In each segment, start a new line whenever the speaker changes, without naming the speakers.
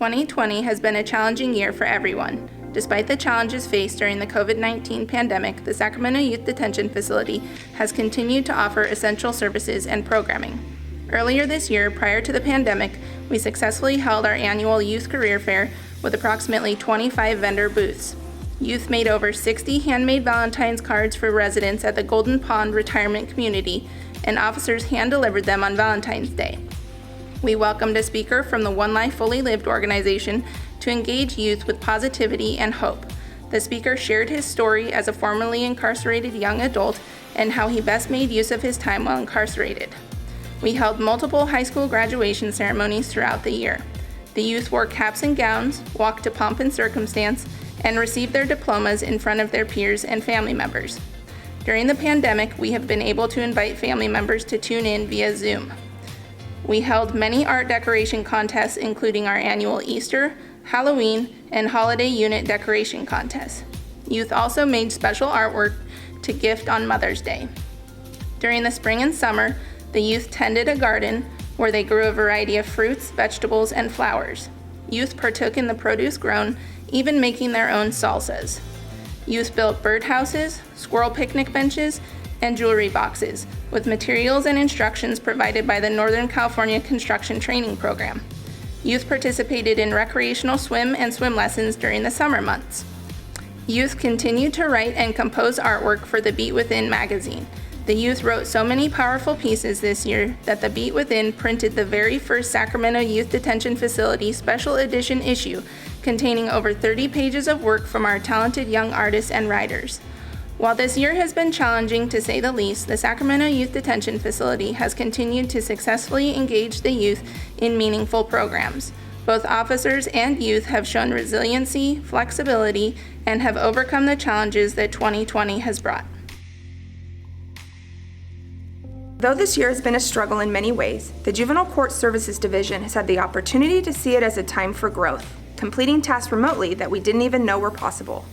2020 has been a challenging year for everyone. Despite the challenges faced during the COVID-19 pandemic, the Sacramento Youth Detention Facility has continued to offer essential services and programming. Earlier this year, prior to the pandemic, we successfully held our annual Youth Career Fair with approximately 25 vendor booths. Youth made over 60 handmade Valentine's cards for residents at the Golden Pond Retirement Community, and officers hand-delivered them on Valentine's Day. We welcomed a speaker from the One Life Fully Lived organization to engage youth with positivity and hope. The speaker shared his story as a formerly incarcerated young adult and how he best made use of his time while incarcerated. We held multiple high school graduation ceremonies throughout the year. The youth wore caps and gowns, walked to pomp and circumstance, and received their diplomas in front of their peers and family members. During the pandemic, we have been able to invite family members to tune in via Zoom. We held many art decoration contests, including our annual Easter, Halloween, and holiday unit decoration contests. Youth also made special artwork to gift on Mother's Day. During the spring and summer, the youth tended a garden where they grew a variety of fruits, vegetables, and flowers. Youth partook in the produce grown, even making their own salsas. Youth built birdhouses, squirrel picnic benches, and jewelry boxes, with materials and instructions provided by the Northern California Construction Training Program. Youth participated in recreational swim and swim lessons during the summer months. Youth continued to write and compose artwork for the Beat Within magazine. The youth wrote so many powerful pieces this year that the Beat Within printed the very first Sacramento Youth Detention Facility special edition issue containing over 30 pages of work from our talented young artists and writers. While this year has been challenging to say the least, the Sacramento Youth Detention Facility has continued to successfully engage the youth in meaningful programs. Both officers and youth have shown resiliency, flexibility, and have overcome the challenges that 2020 has brought.
Though this year has been a struggle in many ways, the Juvenile Court Services Division has had the opportunity to see it as a time for growth, completing tasks remotely that we didn't even know were possible.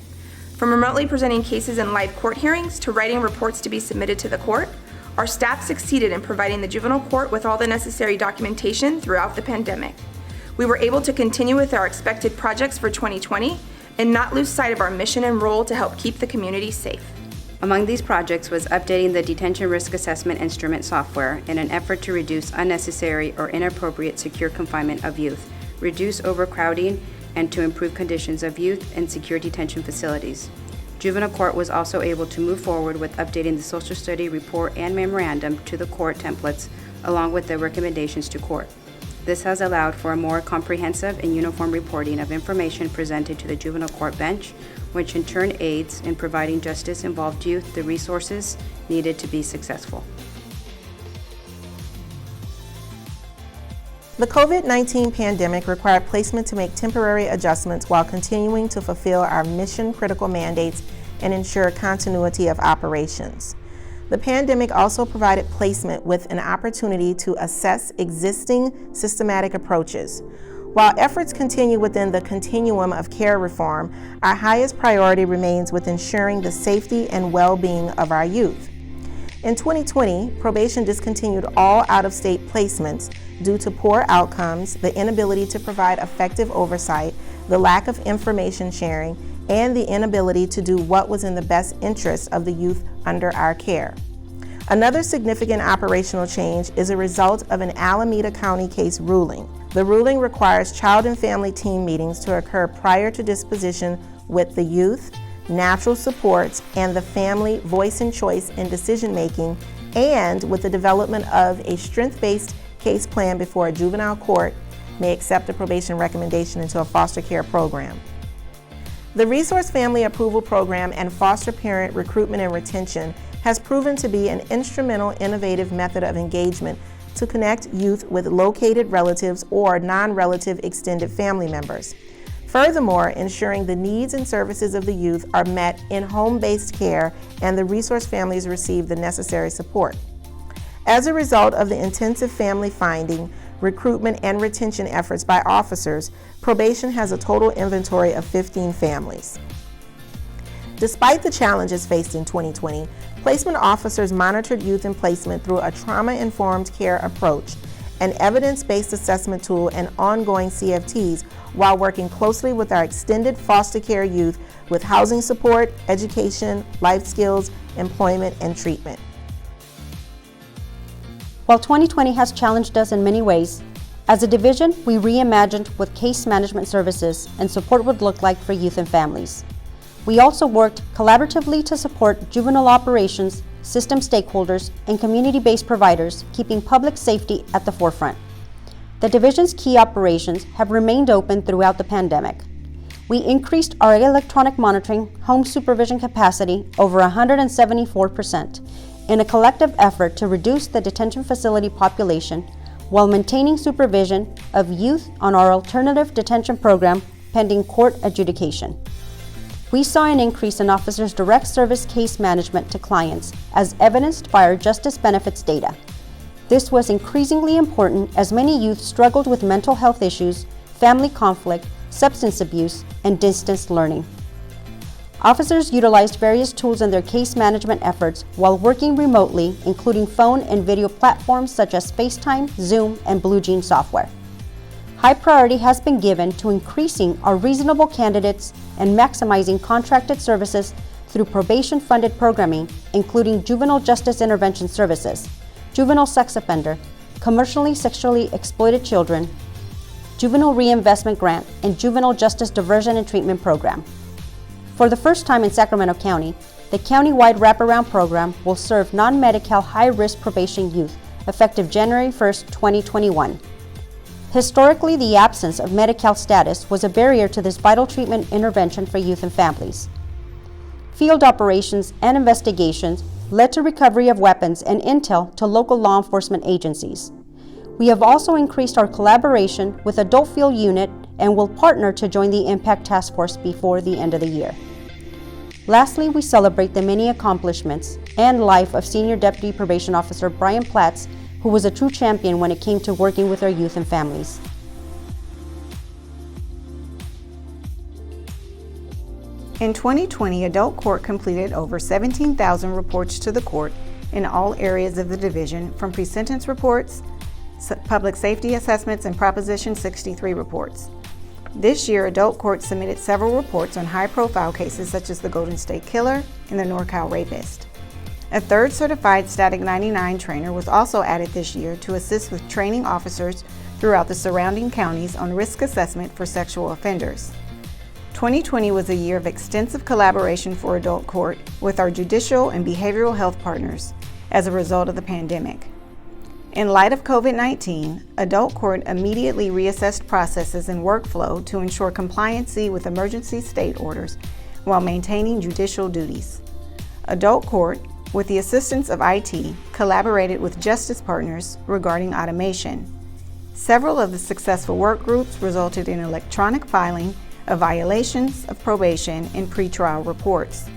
From remotely presenting cases in live court hearings to writing reports to be submitted to the court, our staff succeeded in providing the juvenile court with all the necessary documentation throughout the pandemic. We were able to continue with our expected projects for 2020 and not lose sight of our mission and role to help keep the community safe.
Among these projects was updating the detention risk assessment instrument software in an effort to reduce unnecessary or inappropriate secure confinement of youth, reduce overcrowding, and to improve conditions of youth in secure detention facilities. Juvenile Court was also able to move forward with updating the social study report and memorandum to the court templates, along with the recommendations to court. This has allowed for a more comprehensive and uniform reporting of information presented to the juvenile court bench, which in turn aids in providing justice-involved youth the resources needed to be successful.
The COVID-19 pandemic required placement to make temporary adjustments while continuing to fulfill our mission-critical mandates and ensure continuity of operations. The pandemic also provided placement with an opportunity to assess existing systematic approaches. While efforts continue within the continuum of care reform, our highest priority remains with ensuring the safety and well-being of our youth. In 2020, probation discontinued all out-of-state placements due to poor outcomes, the inability to provide effective oversight, the lack of information sharing, and the inability to do what was in the best interest of the youth under our care. Another significant operational change is a result of an Alameda County case ruling. The ruling requires child and family team meetings to occur prior to disposition with the youth, natural supports, and the family voice and choice in decision-making, and with the development of a strength-based case plan before a juvenile court may accept a probation recommendation into a foster care program. The Resource Family Approval Program and foster parent recruitment and retention has proven to be an instrumental, innovative method of engagement to connect youth with located relatives or non-relative extended family members. Furthermore, ensuring the needs and services of the youth are met in home-based care and the resource families receive the necessary support. As a result of the intensive family finding, recruitment, and retention efforts by officers, probation has a total inventory of 15 families. Despite the challenges faced in 2020, placement officers monitored youth in placement through a trauma-informed care approach an evidence-based assessment tool, and ongoing CFTs, while working closely with our extended foster care youth with housing support, education, life skills, employment, and treatment.
While 2020 has challenged us in many ways, as a division, we reimagined what case management services and support would look like for youth and families. We also worked collaboratively to support juvenile operations, system stakeholders, and community-based providers, keeping public safety at the forefront. The division's key operations have remained open throughout the pandemic. We increased our electronic monitoring home supervision capacity over 174% in a collective effort to reduce the detention facility population while maintaining supervision of youth on our alternative detention program pending court adjudication. We saw an increase in officers' direct service case management to clients, as evidenced by our justice benefits data. This was increasingly important as many youth struggled with mental health issues, family conflict, substance abuse, and distance learning. Officers utilized various tools in their case management efforts while working remotely, including phone and video platforms such as FaceTime, Zoom, and BlueJeans software. High priority has been given to increasing our reasonable candidates and maximizing contracted services through probation-funded programming, including juvenile justice intervention services, juvenile sex offender, commercially sexually exploited children, juvenile reinvestment grant, and juvenile justice diversion and treatment program. For the first time in Sacramento County, the county-wide wraparound program will serve non-Medi-Cal high-risk probation youth effective January 1st, 2021. Historically, the absence of Medi-Cal status was a barrier to this vital treatment intervention for youth and families. Field operations and investigations led to recovery of weapons and intel to local law enforcement agencies. We have also increased our collaboration with Adult Field Unit and will partner to join the Impact Task Force before the end of the year. Lastly, we celebrate the many accomplishments and life of Senior Deputy Probation Officer Brian Platts, who was a true champion when it came to working with our youth and families.
In 2020, Adult Court completed over 17,000 reports to the court in all areas of the division, from pre-sentence reports, public safety assessments, and Proposition 63 reports. This year, Adult Court submitted several reports on high-profile cases such as the Golden State Killer and the NorCal Rapist. A third certified Static 99 trainer was also added this year to assist with training officers throughout the surrounding counties on risk assessment for sexual offenders. 2020 was a year of extensive collaboration for Adult Court with our judicial and behavioral health partners as a result of the pandemic. In light of COVID-19, Adult Court immediately reassessed processes and workflow to ensure compliancy with emergency state orders while maintaining judicial duties. Adult Court, with the assistance of IT, collaborated with justice partners regarding automation. Several of the successful work groups resulted in electronic filing of violations of probation and pretrial reports.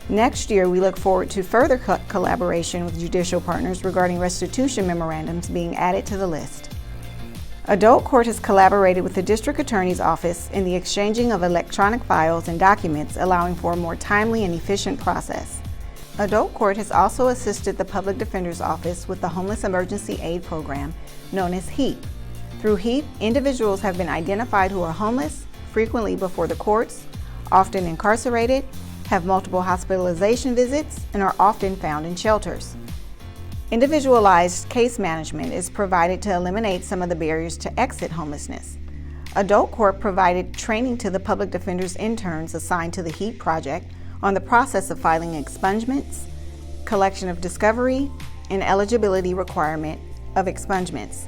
Next year, we look forward to further collaboration with judicial partners regarding restitution memorandums being added to the list. Adult Court has collaborated with the District Attorney's Office in the exchanging of electronic files and documents, allowing for a more timely and efficient process. Adult Court has also assisted the Public Defender's Office with the Homeless Emergency Aid Program, known as HEAP. Through HEAP, individuals have been identified who are homeless, frequently before the courts, often incarcerated, have multiple hospitalization visits, and are often found in shelters. Individualized case management is provided to eliminate some of the barriers to exit homelessness. Adult Court provided training to the public defender's interns assigned to the HEAP project on the process of filing expungements, collection of discovery, and eligibility requirement of expungements.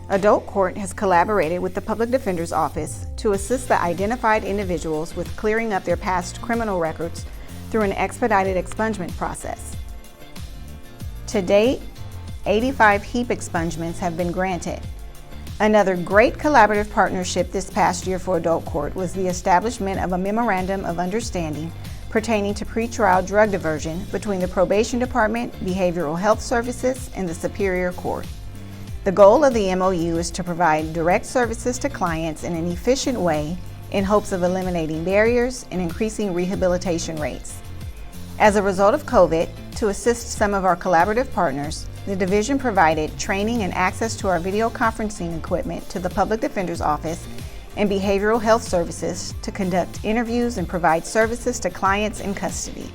Adult Court has collaborated with the Public Defender's Office to assist the identified individuals with clearing up their past criminal records through an expedited expungement process. To date, 85 HEAP expungements have been granted. Another great collaborative partnership this past year for Adult Court was the establishment of a memorandum of understanding pertaining to pretrial drug diversion between the Probation Department, Behavioral Health Services, and the Superior Court. The goal of the MOU is to provide direct services to clients in an efficient way in hopes of eliminating barriers and increasing rehabilitation rates. As a result of COVID, To assist some of our collaborative partners, the division provided training and access to our video conferencing equipment to the Public Defender's Office and Behavioral Health Services to conduct interviews and provide services to clients in custody.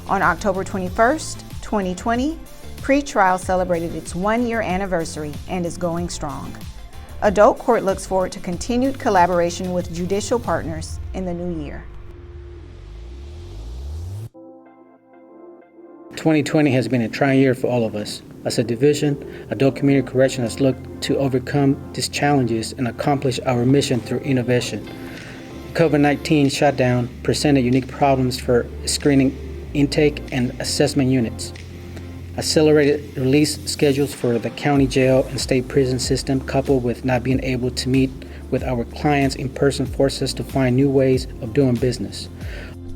On October 21st, 2020, Pretrial celebrated its 1-year anniversary and is going strong. Adult Court looks forward to continued collaboration with judicial partners in the new year.
2020 has been a trying year for all of us. As a division, Adult Community Correction has looked to overcome these challenges and accomplish our mission through innovation. The COVID-19 shutdown presented unique problems for screening, intake, and assessment units. Accelerated release schedules for the county jail and state prison system, coupled with not being able to meet with our clients in person, forced us to find new ways of doing business.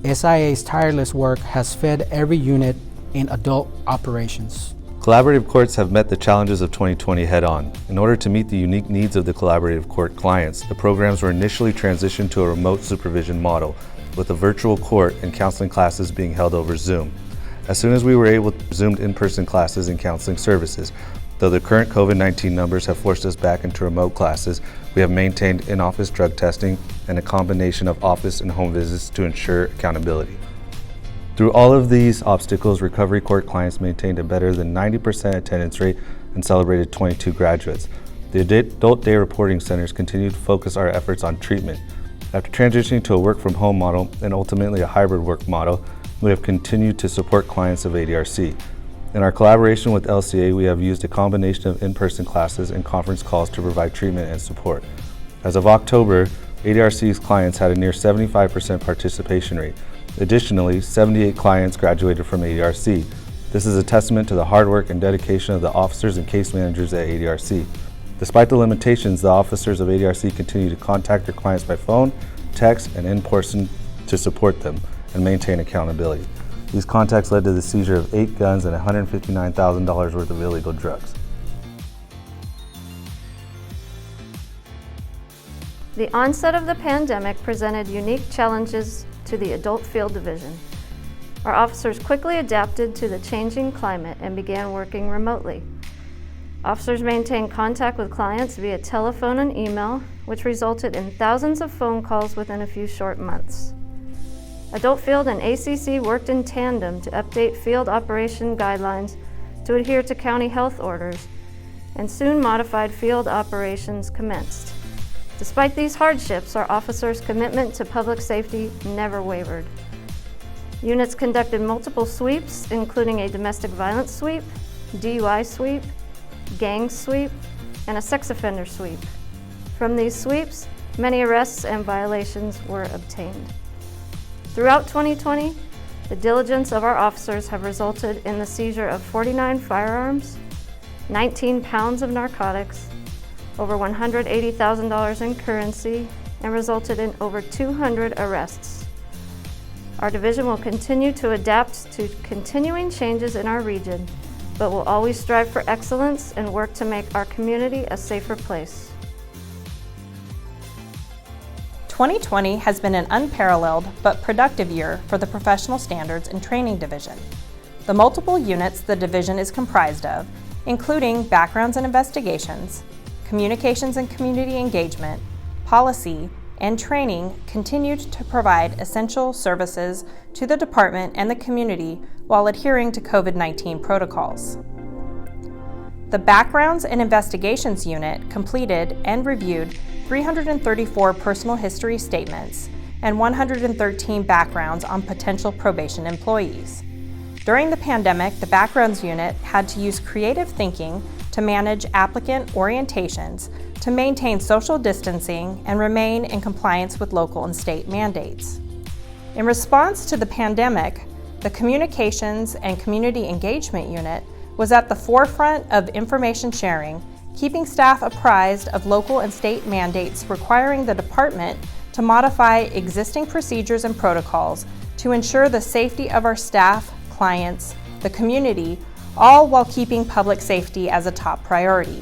SIA's tireless work has fed every unit in adult operations.
Collaborative courts have met the challenges of 2020 head-on. In order to meet the unique needs of the collaborative court clients, the programs were initially transitioned to a remote supervision model, with a virtual court and counseling classes being held over Zoom. As soon as we were able to resume in-person classes and counseling services, though the current COVID-19 numbers have forced us back into remote classes, we have maintained in-office drug testing and a combination of office and home visits to ensure accountability. Through all of these obstacles, recovery court clients maintained a better than 90% attendance rate and celebrated 22 graduates. The adult day reporting centers continue to focus our efforts on treatment. After transitioning to a work-from-home model and ultimately a hybrid work model, we have continued to support clients of ADRC. In our collaboration with LCA, we have used a combination of in-person classes and conference calls to provide treatment and support. As of October, ADRC's clients had a near 75% participation rate. Additionally, 78 clients graduated from ADRC. This is a testament to the hard work and dedication of the officers and case managers at ADRC. Despite the limitations, the officers of ADRC continue to contact their clients by phone, text, and in person to support them and maintain accountability. These contacts led to the seizure of 8 guns and $159,000 worth of illegal drugs.
The onset of the pandemic presented unique challenges to the Adult Field Division. Our officers quickly adapted to the changing climate and began working remotely. Officers maintained contact with clients via telephone and email, which resulted in thousands of phone calls within a few short months. Adult Field and ACC worked in tandem to update field operation guidelines to adhere to county health orders, and soon modified field operations commenced. Despite these hardships, our officers' commitment to public safety never wavered. Units conducted multiple sweeps, including a domestic violence sweep, DUI sweep, gang sweep, and a sex offender sweep. From these sweeps, many arrests and violations were obtained. Throughout 2020, the diligence of our officers have resulted in the seizure of 49 firearms, 19 pounds of narcotics, over $180,000 in currency, and resulted in over 200 arrests. Our division will continue to adapt to continuing changes in our region, but will always strive for excellence and work to make our community a safer place.
2020 has been an unparalleled but productive year for the Professional Standards and Training Division. The multiple units the division is comprised of, including backgrounds and investigations, communications and community engagement, policy, and training, continued to provide essential services to the department and the community while adhering to COVID-19 protocols. The Backgrounds and Investigations Unit completed and reviewed 334 personal history statements and 113 backgrounds on potential probation employees. During the pandemic, the Backgrounds Unit had to use creative thinking to manage applicant orientations to maintain social distancing and remain in compliance with local and state mandates. In response to the pandemic, the Communications and Community Engagement Unit was at the forefront of information sharing, keeping staff apprised of local and state mandates requiring the department to modify existing procedures and protocols to ensure the safety of our staff, clients, the community, all while keeping public safety as a top priority.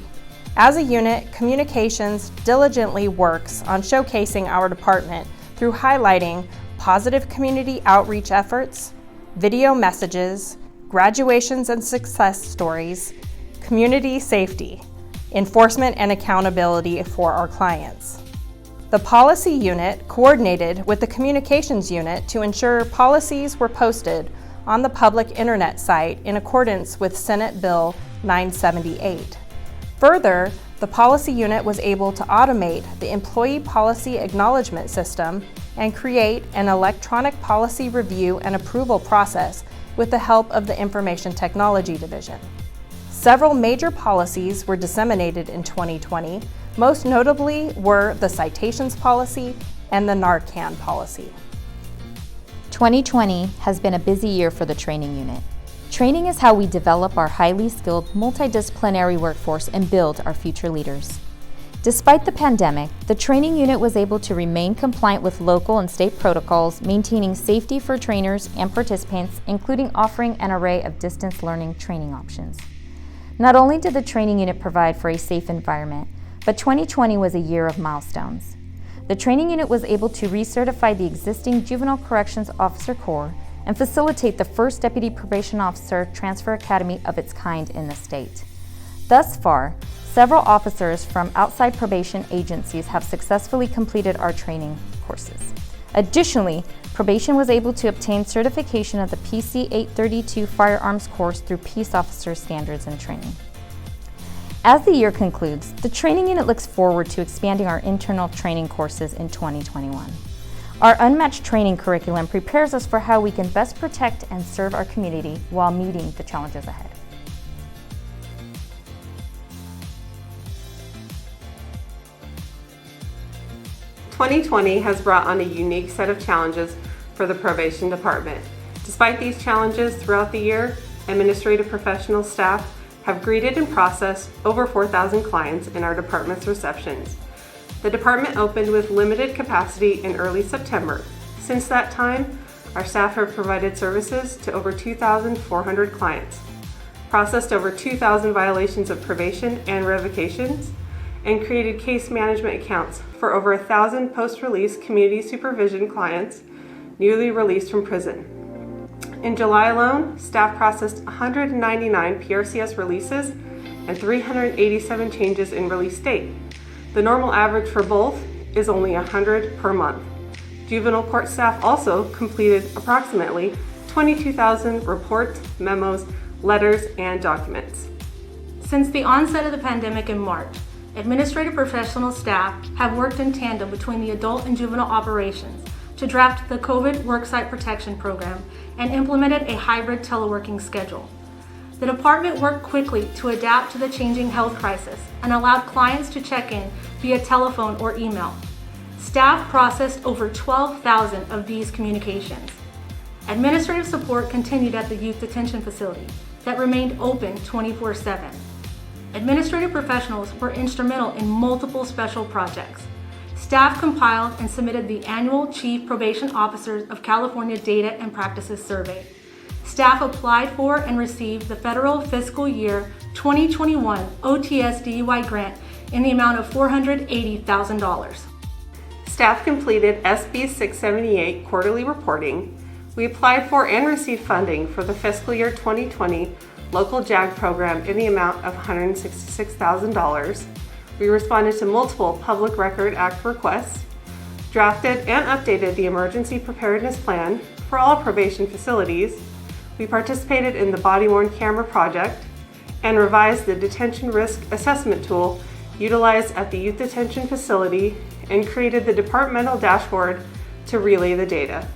As a unit, Communications diligently works on showcasing our department through highlighting positive community outreach efforts, video messages, graduations and success stories, community safety, enforcement and accountability for our clients. The policy unit coordinated with the communications unit to ensure policies were posted on the public internet site in accordance with Senate Bill 978. Further, the policy unit was able to automate the employee policy acknowledgement system and create an electronic policy review and approval process with the help of the Information Technology Division. Several major policies were disseminated in 2020, most notably were the citations policy and the Narcan policy.
2020 has been a busy year for the training unit. Training is how we develop our highly skilled, multidisciplinary workforce and build our future leaders. Despite the pandemic, the training unit was able to remain compliant with local and state protocols, maintaining safety for trainers and participants, including offering an array of distance learning training options. Not only did the training unit provide for a safe environment, but 2020 was a year of milestones. The training unit was able to recertify the existing Juvenile Corrections Officer Corps and facilitate the first Deputy Probation Officer Transfer Academy of its kind in the state. Thus far, several officers from outside probation agencies have successfully completed our training courses. Additionally, probation was able to obtain certification of the PC 832 firearms course through Peace Officer Standards and Training. As the year concludes, the training unit looks forward to expanding our internal training courses in 2021. Our unmatched training curriculum prepares us for how we can best protect and serve our community while meeting the challenges ahead.
"2020 has brought on a unique set of challenges for the probation department. Despite these challenges throughout the year, administrative professional staff have greeted and processed over 4,000 clients in our department's receptions. The department opened with limited capacity in early September. Since that time, our staff have provided services to over 2,400 clients, processed over 2,000 violations of probation and revocations, and created case management accounts for over 1,000 post-release community supervision clients newly released from prison. In July alone, staff processed 199 PRCS releases and 387 changes in release date. The normal average for both is only 100 per month. Juvenile court staff also completed approximately 22,000 reports, memos, letters, and documents.
Since the onset of the pandemic in March, administrative professional staff have worked in tandem between the adult and juvenile operations to draft the COVID Worksite Protection Program and implemented a hybrid teleworking schedule. The department worked quickly to adapt to the changing health crisis and allowed clients to check in via telephone or email. Staff processed over 12,000 of these communications. Administrative support continued at the youth detention facility that remained open 24/7. Administrative professionals were instrumental in multiple special projects. Staff compiled and submitted the annual Chief Probation Officers of California Data and Practices Survey. Staff applied for and received the federal fiscal year 2021 OTS DUI grant in the amount of $480,000.
Staff completed SB 678 quarterly reporting. We applied for and received funding for the fiscal year 2020 local JAG program in the amount of $166,000. We responded to multiple Public Record Act requests, drafted and updated the emergency preparedness plan for all probation facilities. We participated in the body-worn camera project and revised the detention risk assessment tool utilized at the youth detention facility and created the departmental dashboard to relay the data.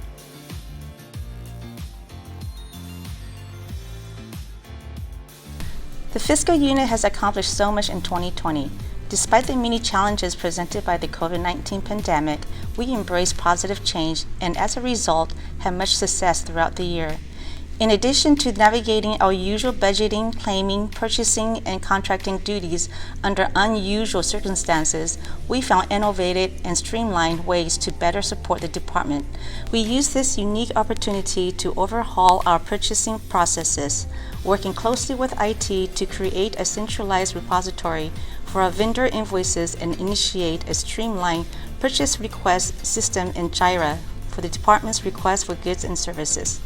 The fiscal unit has accomplished so much in 2020. Despite the many challenges presented by the COVID-19 pandemic, we embraced positive change and as a result had much success throughout the year. In addition to navigating our usual budgeting, claiming, purchasing, and contracting duties under unusual circumstances, we found innovative and streamlined ways to better support the department. We used this unique opportunity to overhaul our purchasing processes, working closely with IT to create a centralized repository for our vendor invoices and initiate a streamlined purchase request system in Jira for the department's request for goods and services.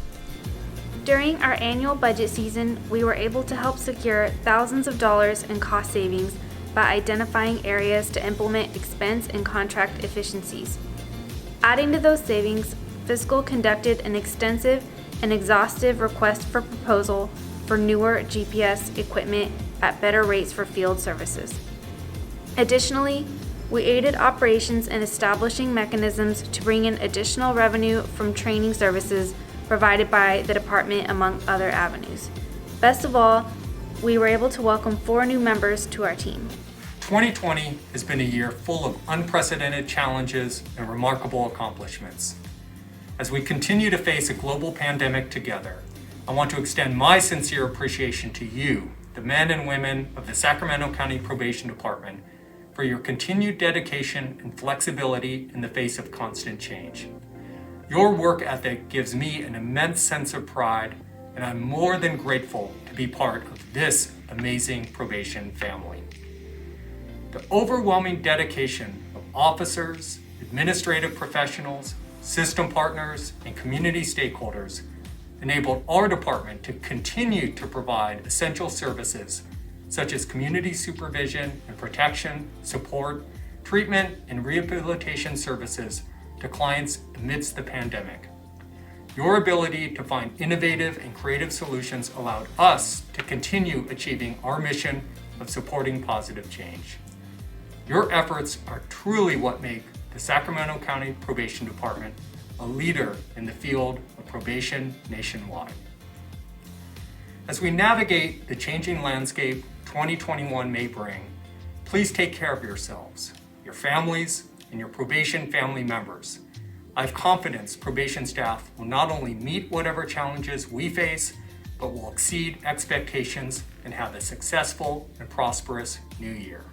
During our annual budget season, we were able to help secure thousands of dollars in cost savings by identifying areas to implement expense and contract efficiencies. Adding to those savings, Fiscal conducted an extensive and exhaustive request for proposal for newer GPS equipment at better rates for field services. Additionally, we aided operations in establishing mechanisms to bring in additional revenue from training services provided by the department, among other avenues. Best of all, we were able to welcome 4 new members to our team.
2020 has been a year full of unprecedented challenges and remarkable accomplishments. As we continue to face a global pandemic together, I want to extend my sincere appreciation to you, the men and women of the Sacramento County Probation Department, for your continued dedication and flexibility in the face of constant change. Your work ethic gives me an immense sense of pride, and I'm more than grateful to be part of this amazing probation family. The overwhelming dedication of officers, administrative professionals, system partners, and community stakeholders enabled our department to continue to provide essential services such as community supervision and protection, support, treatment, and rehabilitation services to clients amidst the pandemic. Your ability to find innovative and creative solutions allowed us to continue achieving our mission of supporting positive change. Your efforts are truly what make the Sacramento County Probation Department a leader in the field of probation nationwide. As we navigate the changing landscape 2021 may bring, please take care of yourselves, your families, and your probation family members. I have confidence probation staff will not only meet whatever challenges we face, but will exceed expectations and have a successful and prosperous new year.